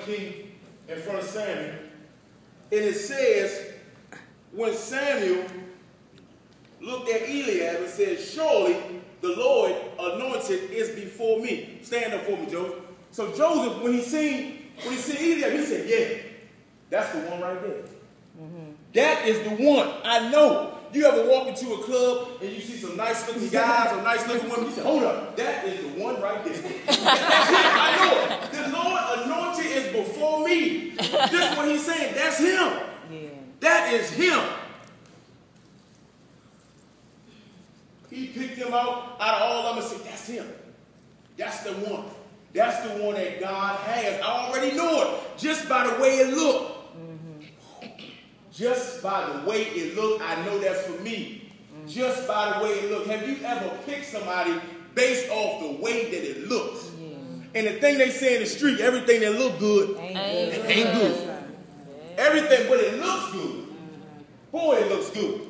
king in front of Samuel. And it says, when Samuel looked at Eliab and said, surely the Lord anointed is before me. Stand up for me, Joseph. So Joseph, when he seen Eliab, he said, yeah, that's the one right there. That is the one. I know. You ever walk into a club and you see some nice looking guys or nice looking women, you say, hold up, that is the one right there. That's it. I know it. The Lord anointed is before me. Just what he's saying, that's him. Yeah. That is him. He picked him out of all of them and said, that's him. That's the one. That's the one that God has. I already know it just by the way it looked. Just by the way it looked, I know that's for me. Just by the way it looked. Have you ever picked somebody based off the way that it looks? And the thing they say in the street, everything that look good ain't good. Everything, but it looks good. Boy, it looks good.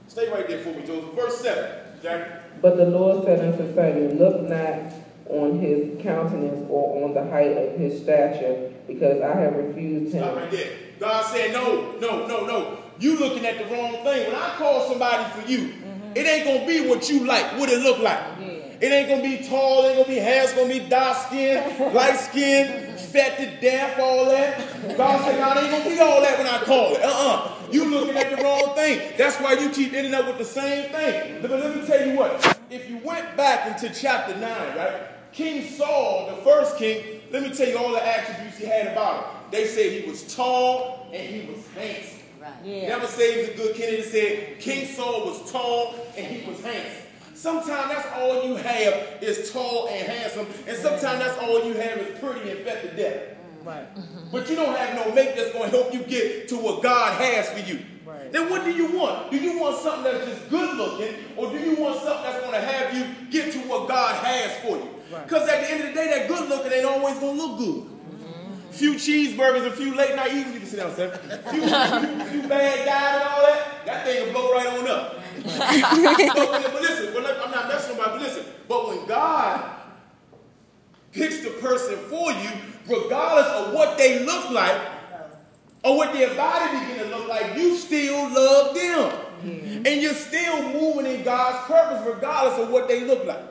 Stay right there for me, Joseph. Verse 7, Jackie. But the Lord said unto Samuel, look not on his countenance or on the height of his stature, because I have refused him. Stop right there. God said, no. You looking at the wrong thing. When I call somebody for you, it ain't going to be what you like, what it look like. It ain't going to be tall, it ain't going to be hair, it's going to be dark skin, light skin, fat to death, all that. God said, no, it ain't going to be all that when I call it. You looking at the wrong thing. That's why you keep ending up with the same thing. But let me tell you what. If you went back into chapter 9, right? King Saul, the first king, let me tell you all the attributes he had about him. They said he was tall and he was handsome. Right. Yeah. Never say he was a good king. They said King Saul was tall and he was handsome. Sometimes that's all you have is tall and handsome. And sometimes that's all you have is pretty and fat to death. Right. But you don't have no mate that's going to help you get to what God has for you. Right. Then what do you want? Do you want something that's just good looking, or do you want something that's going to have you get to what God has for you? Because at the end of the day, that good looking ain't always going to look good. A few cheeseburgers, a few late night eatings, you can sit down, Sam. A few bad guys and all that thing will blow right on up. but listen, I'm not messing with but listen, but when God picks the person for you, regardless of what they look like, or what their body begin to look like, you still love them. And you're still moving in God's purpose, regardless of what they look like.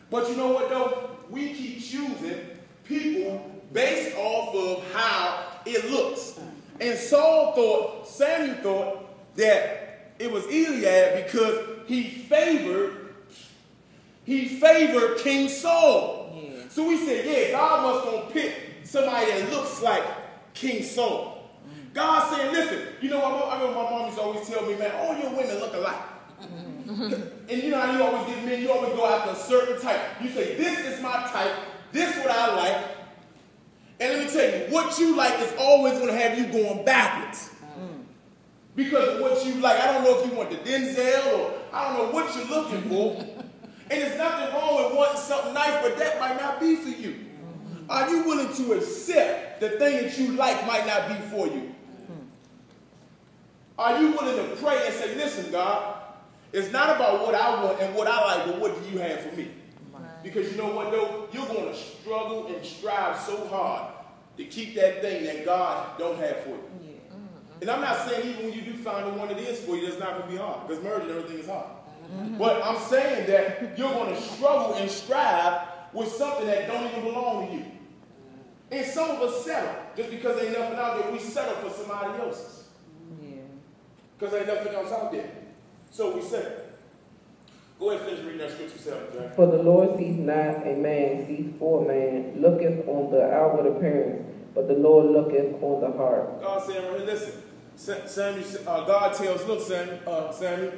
But you know what, though? We keep choosing people based off of how it looks. And Samuel thought that it was Eliab because he favored King Saul. Yeah. So we said, yeah, God must gonna pick somebody that looks like King Saul. God saying, listen, you know, I remember my mom used to always tell me, man, all your women look alike. And you know how you always get men, you always go after a certain type. You say, this is my type, this is what I like. And let me tell you, what you like is always going to have you going backwards. Because of what you like. I don't know if you want the Denzel or I don't know what you're looking for. And there's nothing wrong with wanting something nice, but that might not be for you. Are you willing to accept the thing that you like might not be for you? Are you willing to pray and say, listen, God, it's not about what I want and what I like, but what do you have for me? Because you know what, though? You're going to struggle and strive so hard to keep that thing that God don't have for you. Yeah. And I'm not saying even when you do find the one that is for you, that's not going to be hard. Because marriage and everything is hard. But I'm saying that you're going to struggle and strive with something that don't even belong to you. And some of us settle. Just because ain't nothing out there, we settle for somebody else's. Because ain't nothing else out there. So we settle. Go ahead and finish reading that scripture yourself, Jack. For the Lord sees not a man, sees for a man, looketh on the outward appearance, but the Lord looketh on the heart. God said, listen, Samuel, God tells, look, Samuel,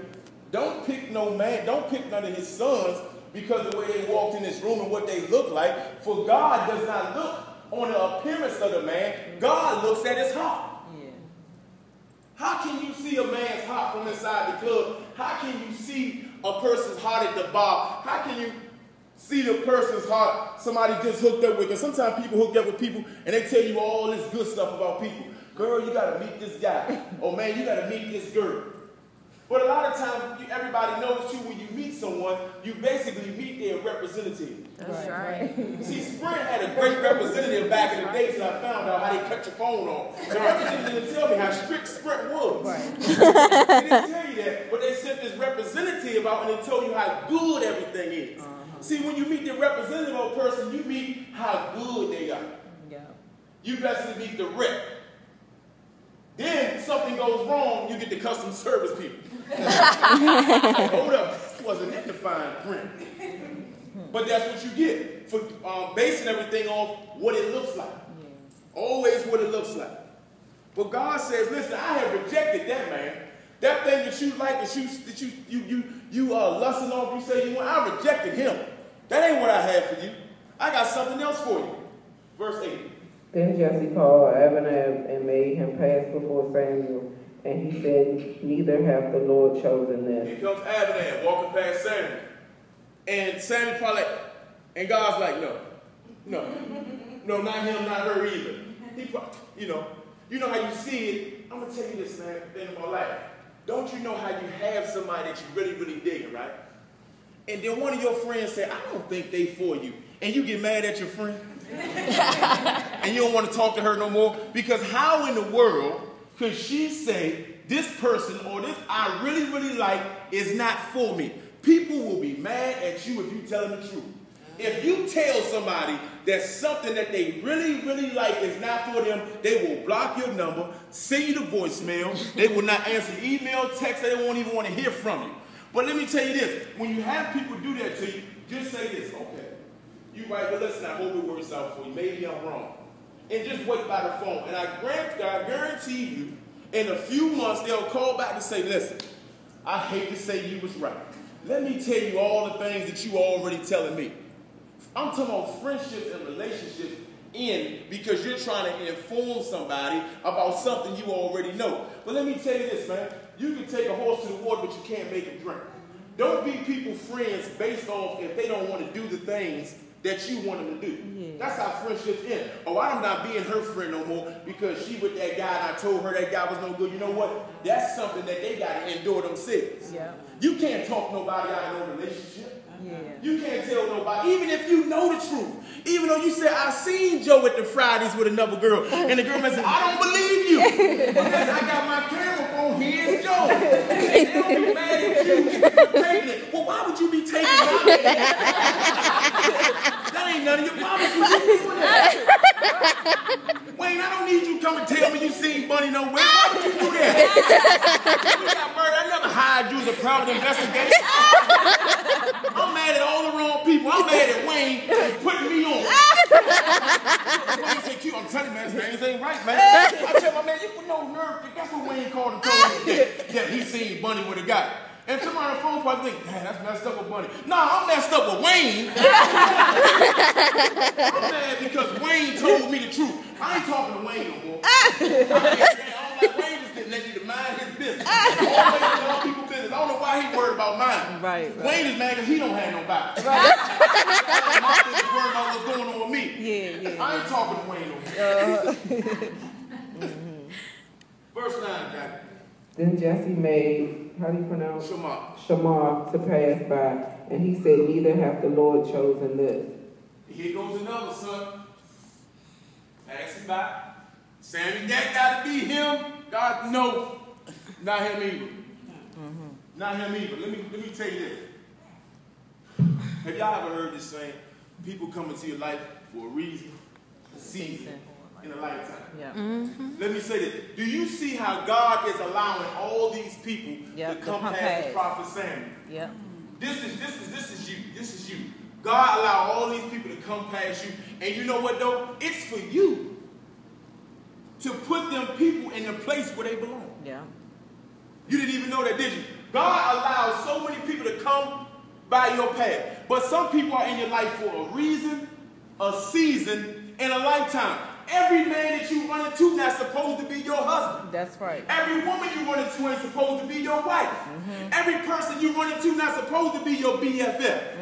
don't pick no man, don't pick none of his sons because of the way they walked in this room and what they look like. For God does not look on the appearance of the man. God looks at his heart. Yeah. How can you see a man's heart from inside the club? How can you see a person's heart at the bar? How can you see the person's heart somebody just hooked up with? Because sometimes people hook up with people and they tell you all this good stuff about people. Girl, you got to meet this guy. Oh, man, you got to meet this girl. But a lot of times, everybody knows too, when you meet someone, you basically meet their representative. That's right. See, Sprint had a great representative back in the days that I found out how they cut your phone off. The representative didn't tell me how strict Sprint was. Right. They didn't tell you that, but they sent this representative out and they told you how good everything is. See, when you meet the representative of a person, you meet how good they are. Yeah. You basically meet the rep. Then something goes wrong, you get the customer service people. Hold up, this wasn't in the fine print. But that's what you get for basing everything off what it looks like. Always what it looks like. But God says, listen, I have rejected that man. That thing that you like, that you lusting off, you say you want, I rejected him. That ain't what I have for you. I got something else for you. Verse 8. Then Jesse called Abinab and made him pass before Samuel. And he said, neither hath the Lord chosen this. Here comes Abinab walking past Samuel. And Samuel probably like, and God's like, no, not him, not her either. He probably, you know how you see it. I'm going to tell you this, man, thing in my life. Don't you know how you have somebody that you really, really dig, right? And then one of your friends say, I don't think they for you. And you get mad at your friend. And you don't want to talk to her no more. Because how in the world could she say, this person or this I really, really like is not for me? People will be mad at you if you tell them the truth. If you tell somebody that something that they really, really like is not for them, they will block your number, send you the voicemail, they will not answer email, text, they won't even want to hear from you. But let me tell you this, when you have people do that to you, just say this, okay, you right, but listen, I hope it works out for you, maybe I'm wrong. And just wait by the phone, and I guarantee you, in a few months, they'll call back and say, listen, I hate to say you was right. Let me tell you all the things that you already telling me. I'm talking about friendships and relationships end because you're trying to inform somebody about something you already know. But let me tell you this, man. You can take a horse to the water, but you can't make it drink. Don't be people friends based off if they don't want to do the things that you want them to do. Yeah. That's how friendships end. Oh, I'm not being her friend no more because she with that guy and I told her that guy was no good. You know what? That's something that they got to endure themselves. Yeah. You can't talk nobody out of no relationship. Yeah. You can't tell nobody, even if you know the truth. Even though you say, I seen Joe at the Fridays with another girl. And the girl may say, I don't believe you. Because I got my camera phone, here's Joe. And they'll be mad at you for taking it. Well, why would you be taking it? That ain't none of your problem. You doing that? Wayne, I don't need you come and tell me you seen Bunny nowhere. Why would you do that? You got murdered. I never hired you as a private investigator. I'm mad at all the wrong people. I'm mad at Wayne for putting me on. Wayne said, Q, I'm telling you, man, things ain't right, man. I tell my man, you put no nerve. That's what Wayne called and told me that he seen Bunny with a guy. And somebody on the phone probably think, man, that's messed up with Bunny. Nah, I'm messed up with Wayne. I'm mad because Wayne told me the truth. I ain't talking to Wayne no more. I don't like Wayne just didn't let you to mind his business. Always all people's business. I don't know why he worried about mine. Right. Wayne is mad because he don't have nobody. Right. My business worried about what's going on with me. Yeah. I ain't talking to Wayne no more. Verse 9, guys. Then Jesse made, how do you pronounce? Shammah to pass by. And he said, neither hath the Lord chosen this. Here goes another son. Passing by. Sammy, that got to be him. God, no. Not him either. Not him either. Let me tell you this. Have y'all ever heard this saying? People come into your life for a reason, a season, in a lifetime. Yeah. Let me say this. Do you see how God is allowing all these people to come past the prophet Samuel? Yeah. This is you. This is you. God allowed all these people to come past you. And you know what though? It's for you to put them people in the place where they belong. Yeah. You didn't even know that, did you? God allowed so many people to come by your path. But some people are in your life for a reason, a season, and a lifetime. Every man that you run into not supposed to be your husband. That's right. Every woman you run into ain't supposed to be your wife. Every person you run into not supposed to be your BFF.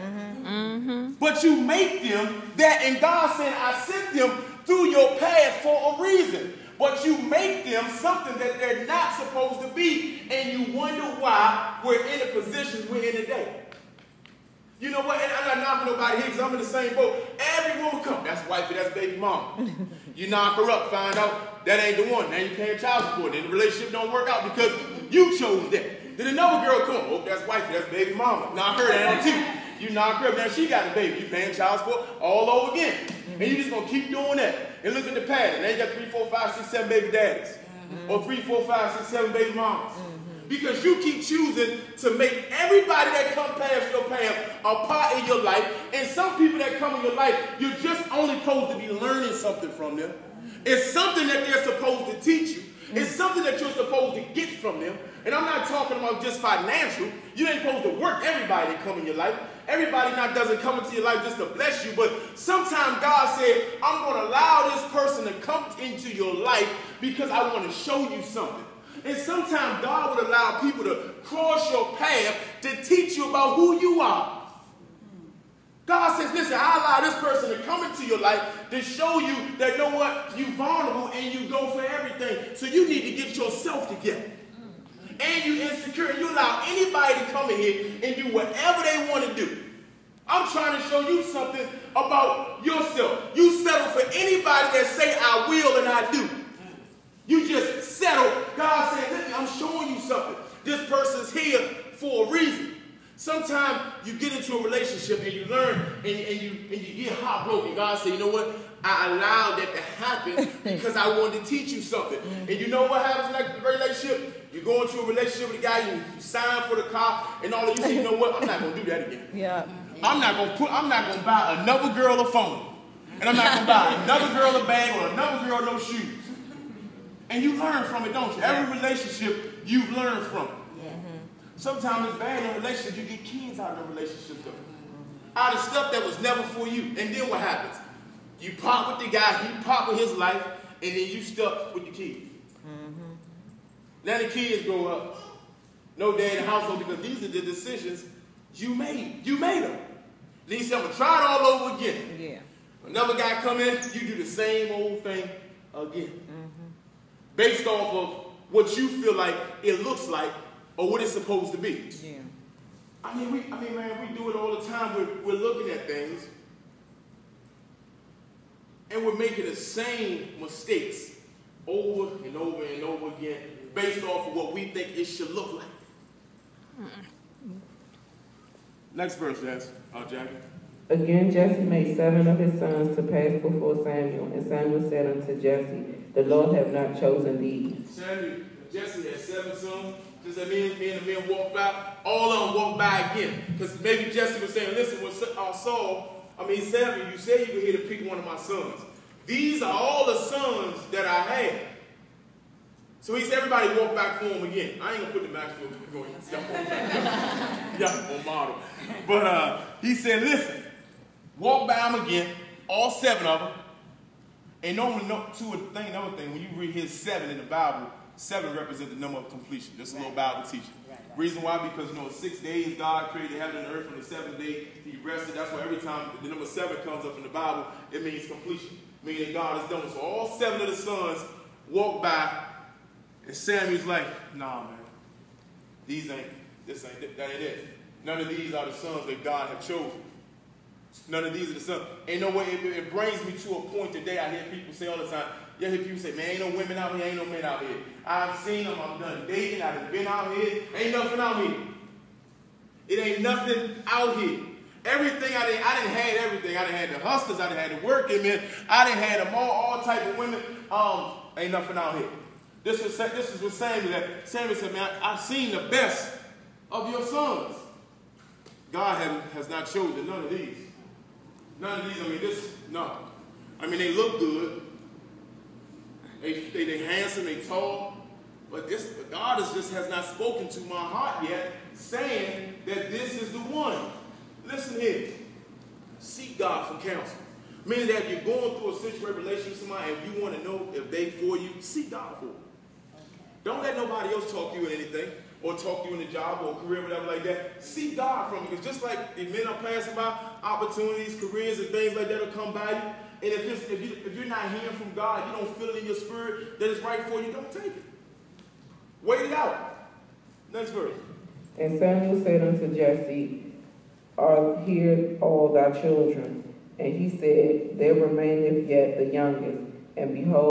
But you make them that, and God said, I sent them through your path for a reason. but you make them something that they're not supposed to be, and you wonder why we're in the positions we're in today. You know what? And I'm not knocking nobody here because I'm in the same boat. Every woman come, that's wifey, that's baby mama. You knock her up, find out that ain't the one. Now you paying child support. Then the relationship don't work out because you chose that. Then another girl come, oh, that's wifey, that's baby mama. Knock her down too. You knock her up, now she got the baby. You paying child support all over again. And you just gonna keep doing that. And look at the pattern. Now you got 3, 4, 5, 6, 7 baby daddies. Or 3, 4, 5, 6, 7 baby mamas. Because you keep choosing to make everybody that come past your path a part of your life. And some people that come in your life, you're just only supposed to be learning something from them. It's something that they're supposed to teach you. It's something that you're supposed to get from them. And I'm not talking about just financial. You ain't supposed to work everybody that come in your life. Everybody not doesn't come into your life just to bless you. But sometimes God said, I'm going to allow this person to come into your life because I want to show you something. And sometimes God would allow people to cross your path to teach you about who you are. God says, listen, I allow this person to come into your life to show you that, you know what, you're vulnerable and you go for everything. So you need to get yourself together. And you're insecure, and you allow anybody to come in here and do whatever they want to do. I'm trying to show you something about yourself. You settle for anybody that say, I will and I do. You just settle. God said, listen, I'm showing you something. This person's here for a reason. Sometimes you get into a relationship and you learn and you get heartbroken. God said, you know what? I allowed that to happen because I wanted to teach you something. And you know what happens in that relationship? You go into a relationship with a guy, you sign for the car, and all of you say, you know what? I'm not going to do that again. Yeah. I'm not going to buy another girl a phone. And I'm not going to buy another girl a bag or another girl no shoes. And you learn from it, don't you? Every relationship, you've learned from it. Sometimes it's bad in a relationship. You get kids out of the relationship, though. Out of stuff that was never for you. And then what happens? You part with the guy, he part with his life, and then you stuck with the kids. Now the kids grow up. No dad in the household because these are the decisions you made. You made them. Then you say, I'm going to try it all over again. Yeah. Another guy come in, you do the same old thing again. Based off of what you feel like it looks like or what it's supposed to be. Yeah. I mean, man, we do it all the time. We're looking at things and we're making the same mistakes over and over and over again based off of what we think it should look like. Next verse, Jackie. Again, Jesse made 7 of his sons to pass before Samuel, and Samuel said unto Jesse, the Lord have not chosen thee. Jesse had 7 sons. Just that me and the men walked by. All of them walked by again. Because maybe Jesse was saying, listen, when Samuel, you said you were here to pick one of my sons. These are all the sons that I had. So he said, everybody walk back for him again. I ain't going to put the maximum going. Y'all on model. But he said, listen, walk by them again, all 7 of them. And normally, another thing, when you read his 7 in the Bible, 7 represents the number of completion. Just a little Bible teaching. Reason why? Because, 6 days God created heaven and earth. On the 7th day, he rested. That's why every time the number 7 comes up in the Bible, it means completion. Meaning God is done. So all 7 of the sons walk by, and Samuel's like, nah, man. That ain't it. None of these are the sons that God had chosen. None of these are the sons. And no way, it brings me to a point today. I hear people say all the time, I hear people say, man, ain't no women out here, ain't no men out here. I've seen them, I'm done dating, I've been out here, ain't nothing out here. It ain't nothing out here. Everything I didn't have everything. I didn't have the hustlers, I didn't have the working men, I didn't have them all type of women. Ain't nothing out here. This is what Samuel said, man, I've seen the best of your sons. God has not chosen none of these. None of these, no. They look good. They handsome, they tall. But God has not spoken to my heart yet, saying that this is the one. Listen here. Seek God for counsel. Meaning that if you're going through a situation, relationship with somebody, and you want to know if they for you, seek God for them. Don't let nobody else talk you in anything, or talk you in a job or a career, whatever like that. Seek God from you. Because just like the men are passing by, opportunities, careers, and things like that will come by you. And if you're not hearing from God, you don't feel it in your spirit that it's right for you, don't take it. Wait it out. Next verse. And Samuel said unto Jesse, Are here all thy children? And he said, There remaineth yet the youngest, and behold,